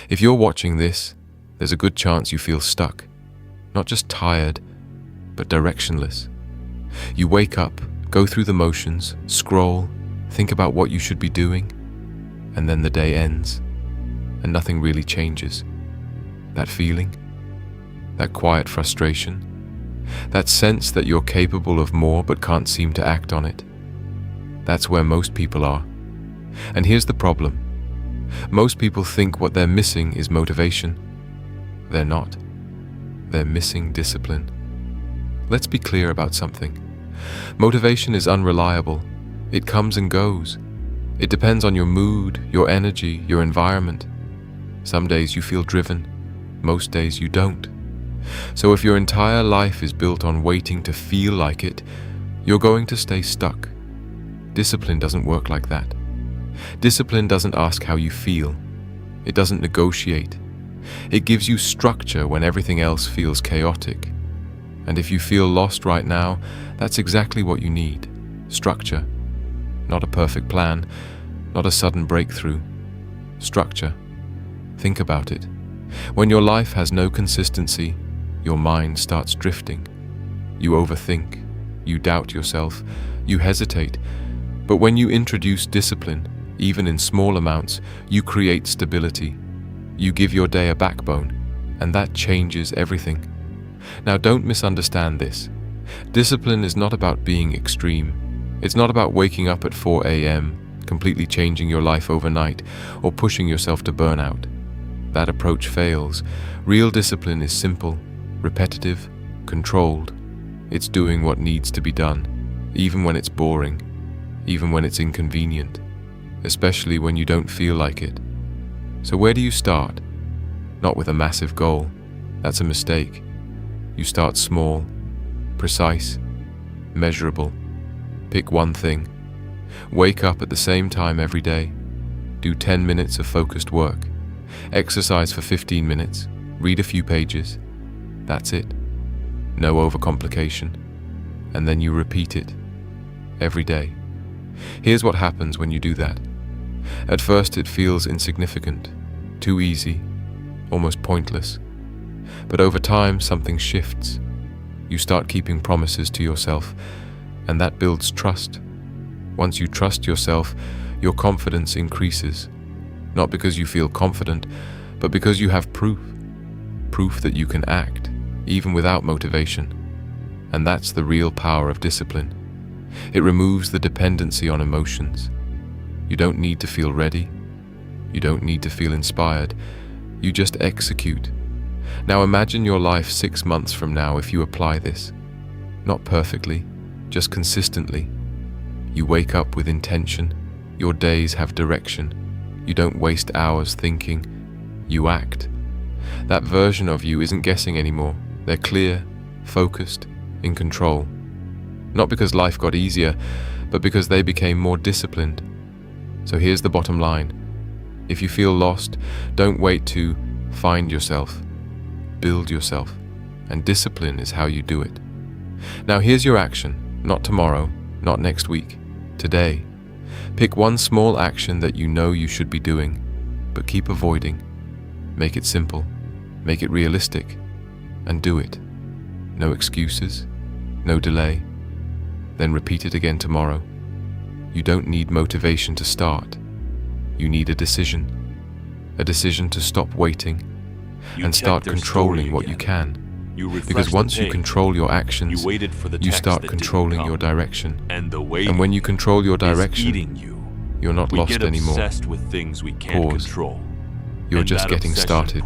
If you're watching this, there's a good chance you feel stuck, not just tired, but directionless. You wake up, go through the motions, scroll, think about what you should be doing, and then the day ends, and nothing really changes. That feeling, that quiet frustration, that sense that you're capable of more but can't seem to act on it. That's where most people are. And here's the problem. Most people think what they're missing is motivation. They're not. They're missing discipline. Let's be clear about something. Motivation is unreliable. It comes and goes. It depends on your mood, your energy, your environment. Some days you feel driven. Most days you don't. So if your entire life is built on waiting to feel like it, you're going to stay stuck. Discipline doesn't work like that. Discipline doesn't ask how you feel. It doesn't negotiate. It gives you structure when everything else feels chaotic. And if you feel lost right now, that's exactly what you need. Structure. Not a perfect plan, not a sudden breakthrough. Structure. Think about it. When your life has no consistency, your mind starts drifting. You overthink. You doubt yourself. You hesitate. But when you introduce discipline, even in small amounts, you create stability. You give your day a backbone, and that changes everything. Now, don't misunderstand this. Discipline is not about being extreme. It's not about waking up at 4 a.m., completely changing your life overnight, or pushing yourself to burnout. That approach fails. Real discipline is simple, repetitive, controlled. It's doing what needs to be done, even when it's boring, even when it's inconvenient, especially when you don't feel like it. So where do you start? Not with a massive goal. That's a mistake. You start small, precise, measurable. Pick one thing. Wake up at the same time every day. Do 10 minutes of focused work. Exercise for 15 minutes. Read a few pages. That's it. No overcomplication. And then you repeat it every day. Here's what happens when you do that. At first it feels insignificant, too easy, almost pointless. But over time something shifts. You start keeping promises to yourself, and that builds trust. Once you trust yourself, your confidence increases. Not because you feel confident, but because you have proof. Proof that you can act, even without motivation. And that's the real power of discipline. It removes the dependency on emotions. You don't need to feel ready. You don't need to feel inspired. You just execute. Now imagine your life 6 months from now if you apply this. Not perfectly, just consistently. You wake up with intention. Your days have direction. You don't waste hours thinking. You act. That version of you isn't guessing anymore. They're clear, focused, in control. Not because life got easier, but because they became more disciplined. So here's the bottom line. If you feel lost, don't wait to find yourself. Build yourself. And discipline is how you do it. Now here's your action. Not tomorrow, not next week. Today. Pick one small action that you know you should be doing, but keep avoiding. Make it simple. Make it realistic. And do it. No excuses. No delay. Then repeat it again tomorrow. You don't need motivation to start. You need a decision. A decision to stop waiting and start controlling what you can. Because once you control your actions, you start controlling your direction. And when you control your direction, you're not lost anymore. Pause. You're just getting started.